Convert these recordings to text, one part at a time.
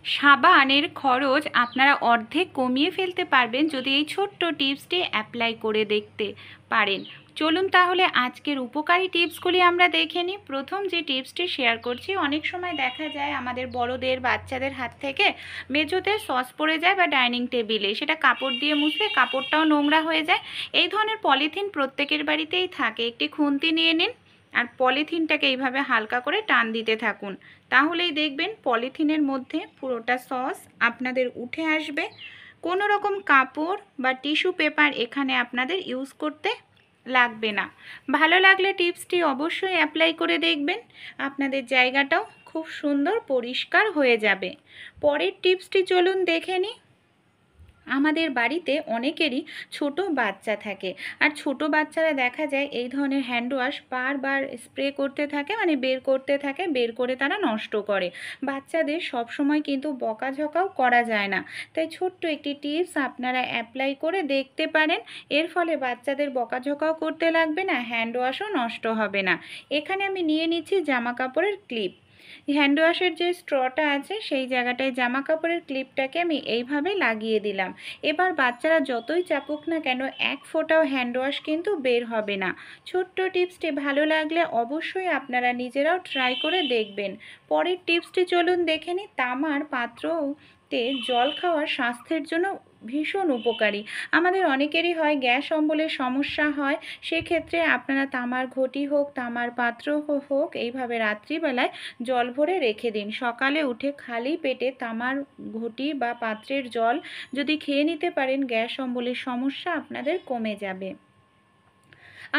সাবানের খরচ আপনারা অর্ধেক কমিয়ে ফেলতে পারবেন যদি এই ছোট্ট টিপসটি অ্যাপ্লাই করে দেখতে পারেন। চলুন তাহলে আজকের উপকারী টিপসগুলি আমরা দেখে নিই। প্রথম যে টিপসটি শেয়ার করছি, অনেক সময় দেখা যায় আমাদের বড়দের বাচ্চাদের হাত থেকে মেঝোতে সস পড়ে যায় বা ডাইনিং টেবিলে, সেটা কাপড় দিয়ে মুছলে কাপড়টাও নোংরা হয়ে যায়। এই ধরনের পলিথিন প্রত্যেকের বাড়িতেই থাকে। একটি খুন্তি নিয়ে নিন আর পলিথিনটাকে এইভাবে হালকা করে টান দিতে থাকুন, তাহলেই দেখবেন পলিথিনের মধ্যে পুরোটা সস আপনাদের উঠে আসবে। কোনো রকম কাপড় বা টিস্যু পেপার এখানে আপনাদের ইউজ করতে লাগবে না। ভালো লাগলে টিপসটি অবশ্যই অ্যাপ্লাই করে দেখবেন, আপনাদের জায়গাটাও খুব সুন্দর পরিষ্কার হয়ে যাবে। পরের টিপসটি চলুন দেখে নিই। আমাদের বাড়িতে অনেকেরই ছোট বাচ্চা থাকে, আর ছোট বাচ্চারা দেখা যায় এই ধরনের হ্যান্ড ওয়াশ বারবার স্প্রে করতে থাকে, মানে বের করতে থাকে, বের করে তারা নষ্ট করে। বাচ্চাদের সব সময় কিন্তু বকাঝকাও করা যায় না, তাই ছোট্ট একটি টিপস আপনারা অ্যাপ্লাই করে দেখতে পারেন। এর ফলে বাচ্চাদের বকাঝকাও করতে লাগবে না, হ্যান্ড ওয়াশও নষ্ট হবে না। এখানে আমি নিয়ে নিচ্ছি জামা কাপড়ের ক্লিপ। হ্যান্ড ওয়াশের যে স্ট্রটা আছে সেই জায়গাটায় জামা কাপড়ের ক্লিপটাকে আমি এইভাবে লাগিয়ে দিলাম। এবার বাচ্চারা যতই চাপুক না কেন, এক ফোঁটাও হ্যান্ড ওয়াশ কিন্তু বের হবে না। ছোট্ট টিপসটি ভালো লাগলে অবশ্যই আপনারা নিজেরাও ট্রাই করে দেখবেন। পরের টিপসটি চলুন দেখে নিই। তামার পাত্রতে জল খাওয়া স্বাস্থ্যের জন্য ভীষণ উপকারী। আমাদের অনেকেরই হয় গ্যাস অম্বলের সমস্যা হয়, সেক্ষেত্রে আপনারা তামার ঘটি হোক, তামার পাত্র হোক, এইভাবে রাত্রিবেলায় জল ভরে রেখে দিন। সকালে উঠে খালি পেটে তামার ঘটি বা পাত্রের জল যদি খেয়ে নিতে পারেন, গ্যাস অম্বলের সমস্যা আপনাদের কমে যাবে।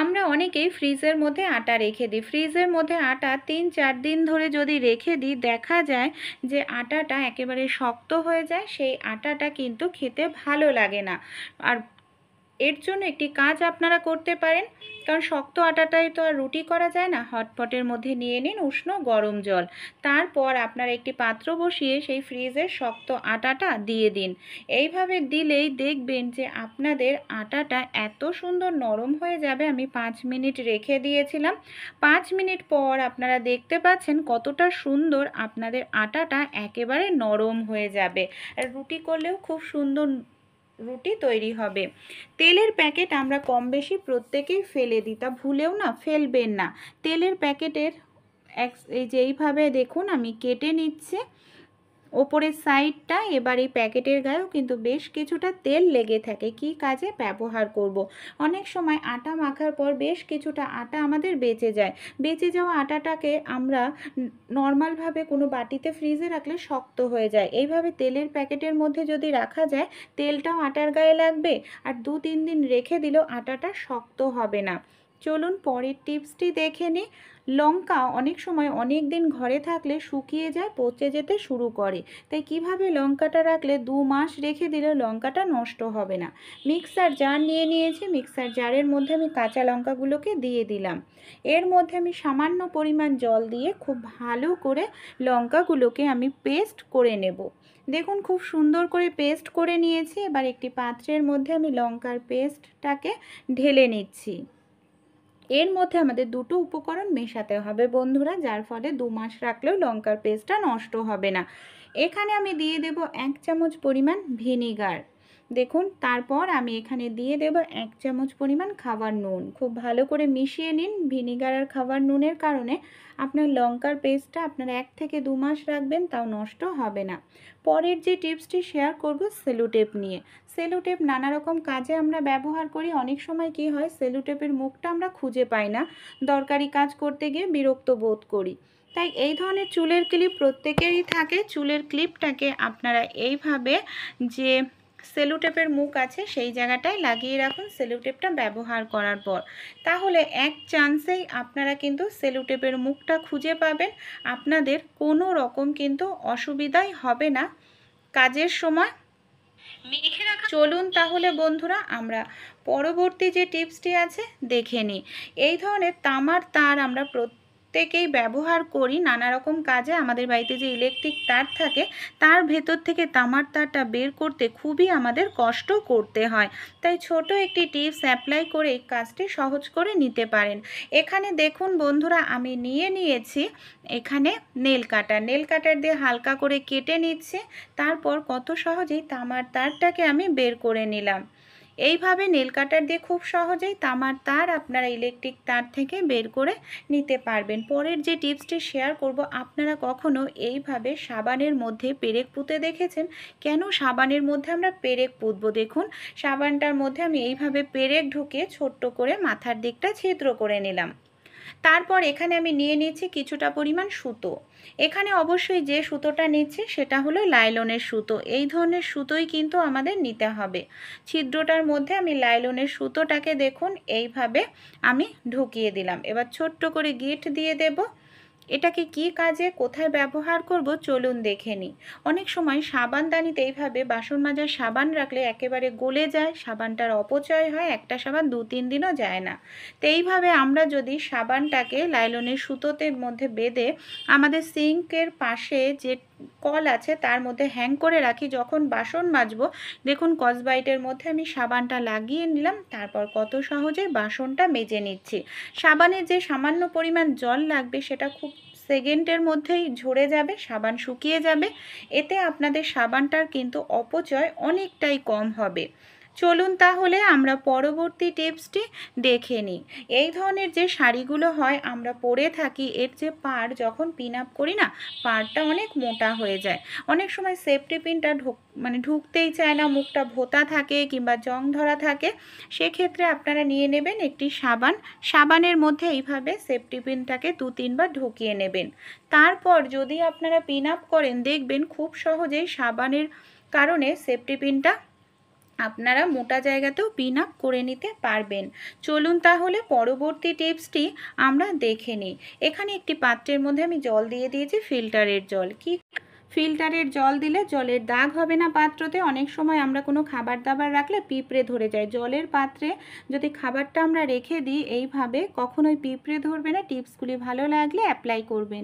আমরা অনেকেই ফ্রিজের মধ্যে আটা রেখে দিই। ফ্রিজের মধ্যে আটা 3-4 দিন ধরে যদি রেখে দিই, দেখা যায় যে আটাটা একেবারে শক্ত হয়ে যায়, সেই আটাটা কিন্তু খেতে ভালো লাগে না। আর এর জন্য একটি কাজ আপনারা করতে পারেন, কারণ শক্ত আটাটাই তো আর রুটি করা যায় না। হটপটের মধ্যে নিয়ে নিন উষ্ণ গরম জল, তারপর আপনারা একটি পাত্র বসিয়ে সেই ফ্রিজের শক্ত আটাটা দিয়ে দিন। এইভাবে দিলেই দেখবেন যে আপনাদের আটাটা এত সুন্দর নরম হয়ে যাবে। আমি 5 মিনিট রেখে দিয়েছিলাম, 5 মিনিট পর আপনারা দেখতে পাচ্ছেন কতটা সুন্দর আপনাদের আটাটা একেবারে নরম হয়ে যাবে। আর রুটি করলেও খুব সুন্দর রুটি তৈরি হবে। তেলের প্যাকেট আমরা কম বেশি প্রত্যেকেই ফেলে দিই, তা ভুলেও না ফেলবেন না। তেলের প্যাকেটের এই যে এইভাবে দেখুন আমি কেটে নিচ্ছি ওপরের সাইডটা। এবার এই প্যাকেটের গায়েও কিন্তু বেশ কিছুটা তেল লেগে থাকে। কি কাজে ব্যবহার করব? অনেক সময় আটা মাখার পর বেশ কিছুটা আটা আমাদের বেঁচে যায়। বেঁচে যাওয়া আটাটাকে আমরা নর্মালভাবে কোনো বাটিতে ফ্রিজে রাখলে শক্ত হয়ে যায়। এইভাবে তেলের প্যাকেটের মধ্যে যদি রাখা যায়, তেলটাও আটার গায়ে লাগবে, আর 2-3 দিন রেখে দিলেও আটাটা শক্ত হবে না। চলুন পরের টিপসটি দেখে নিই। লঙ্কা অনেক সময় অনেক দিন ঘরে থাকলে শুকিয়ে যায়, পচে যেতে শুরু করে। তাই কিভাবে লঙ্কাটা রাখলে 2 মাস রেখে দিলে লঙ্কাটা নষ্ট হবে না। মিক্সার জার নিয়ে নিয়েছি, মিক্সার জারের মধ্যে আমি কাঁচা লঙ্কাগুলোকে দিয়ে দিলাম। এর মধ্যে আমি সামান্য পরিমাণ জল দিয়ে খুব ভালো করে লঙ্কাগুলোকে আমি পেস্ট করে নেব। দেখুন খুব সুন্দর করে পেস্ট করে নিয়েছি। এবার একটি পাত্রের মধ্যে আমি লঙ্কার পেস্টটাকে ঢেলে নিচ্ছি। এর মধ্যে আমাদের দুটো উপকরণ মেশাতে হবে বন্ধুরা, যার ফলে 2 মাস রাখলেও লঙ্কার পেস্টটা নষ্ট হবে না। এখানে আমি দিয়ে দেব 1 চামচ পরিমাণ ভিনিগার। দেখুন তারপর আমি এখানে দিয়ে দেব 1 চামচ পরিমাণ খাবার নুন। খুব ভালো করে মিশিয়ে নিন। ভিনিগার আর খাবার নুনের কারণে আপনার লঙ্কার পেস্টটা আপনারা 1 থেকে 2 মাস রাখবেন, তাও নষ্ট হবে না। পরের যে টিপসটি শেয়ার করব সেলোটেপ নিয়ে। সেলোটেপ নানা রকম কাজে আমরা ব্যবহার করি। অনেক সময় কি হয়, সেলোটেপের মুখটা আমরা খুঁজে পাই না, দরকারি কাজ করতে গিয়ে বিরক্ত বোধ করি। তাই এই ধরনের চুলের ক্লিপ প্রত্যেকেরই থাকে। চুলের ক্লিপটাকে আপনারা এইভাবে যে সেলোটেপের মুখ আছে সেই জায়গাটায় লাগিয়ে রাখুন সেলোটেপটা ব্যবহার করার পর, তাহলে এক চান্সেই আপনারা কিন্তু সেলোটেপের মুখটা খুঁজে পাবেন। আপনাদের কোনো রকম কিন্তু অসুবিধাই হবে না কাজের সময়। চলুন তাহলে বন্ধুরা আমরা পরবর্তী যে টিপসটি আছে দেখে নিই। এই ধরনের তামার তার আমরা প্রত্যেকেই ব্যবহার করি নানা রকম কাজে। আমাদের বাড়িতে যে ইলেকট্রিক তার থাকে তার ভেতর থেকে তামার তারটা বের করতে খুবই আমাদের কষ্ট করতে হয়, তাই ছোট একটি টিপস অ্যাপ্লাই করে এই কাজটি সহজ করে নিতে পারেন। এখানে দেখুন বন্ধুরা, আমি নিয়েছি এখানে নেল কাটার দিয়ে হালকা করে কেটে নিচ্ছে। তারপর কত সহজেই তামার তারটাকে আমি বের করে নিলাম। এইভাবে নেল কাটার দিয়ে খুব সহজেই তামার তার আপনারা ইলেকট্রিক তার থেকে বের করে নিতে পারবেন। পরের যে টিপসটি শেয়ার করব, আপনারা কখনো এইভাবে সাবানের মধ্যে পেরেক পুঁতে দেখেছেন? কেন সাবানের মধ্যে আমরা পেরেক পুঁতবো? দেখুন, সাবানটার মধ্যে আমি এইভাবে পেরেক ঢুকিয়ে ছোট্ট করে মাথার দিকটা ছিদ্র করে নিলাম। তারপর এখানে আমি নিয়েছি কিছুটা পরিমাণ সুতো। এখানে অবশ্যই যে সুতোটা নিচ্ছি সেটা হলো লাইলনের সুতো। এই ধরনের সুতোই কিন্তু আমাদের নিতে হবে। ছিদ্রটার মধ্যে আমি লাইলনের সুতোটাকে দেখুন এইভাবে আমি ঢুকিয়ে দিলাম। এবার ছোট্ট করে গিট দিয়ে দেব। এটাকে কি কাজে কোথায় ব্যবহার করব চলুন দেখে নিই। অনেক সময় সাবানদানিতে এইভাবে বাসন মাজার সাবান রাখলে একেবারে গলে যায়, সাবানটার অপচয় হয়, একটা সাবান 2-3 দিনও যায় না। তো এইভাবে আমরা যদি সাবানটাকে লাইলনের সুতোতে মধ্যে বেঁধে আমাদের সিঙ্কের পাশে যে কল আছে তার মধ্যে হ্যাং করে রাখি, যখন বাসন মাজবো দেখুন স্কচব্রাইটের মধ্যে আমি সাবানটা লাগিয়ে নিলাম, তারপর কত সহজে বাসনটা মেজে নিচ্ছি। সাবানের যে সামান্য পরিমাণ জল লাগবে সেটা খুব সেকেন্ডের মধ্যেই ঝরে যাবে, সাবান শুকিয়ে যাবে। এতে আপনাদের সাবানটার কিন্তু অপচয় অনেকটাই কম হবে। চলুন তাহলে আমরা পরবর্তী টিপসটি দেখে নিই। এই ধরনের যে শাড়িগুলো হয় আমরা পরে থাকি, এর যে পাড় যখন পিন আপ করি না, পাড়টা অনেক মোটা হয়ে যায়। অনেক সময় সেফটি পিনটা ঢুকতেই চায় না, মুখটা ভোঁতা থাকে কিংবা জং ধরা থাকে। সেক্ষেত্রে আপনারা নিয়ে নেবেন একটি সাবানের মধ্যে এইভাবে সেফটি পিনটাকে 2-3 বার ঢুকিয়ে নেবেন। তারপর যদি আপনারা পিন আপ করেন দেখবেন খুব সহজেই সাবানের কারণে সেফটি পিনটা আপনারা মোটা জায়গাতেও পিন আপ করে নিতে পারবেন। চলুন তাহলে পরবর্তী টিপসটি আমরা দেখে নিই। এখানে একটি পাত্রের মধ্যে আমি জল দিয়ে দিয়েছি, ফিল্টারের জল। ফিল্টারের জল দিলে জলের দাগ হবে না পাত্রতে। অনেক সময় আমরা কোনো খাবার দাবার রাখলে পিঁপড়ে ধরে যায়, জলের পাত্রে যদি খাবারটা আমরা রেখে দিই এইভাবে কখনোই পিঁপড়ে ধরবে না। টিপসগুলি ভালো লাগলে অ্যাপ্লাই করবেন।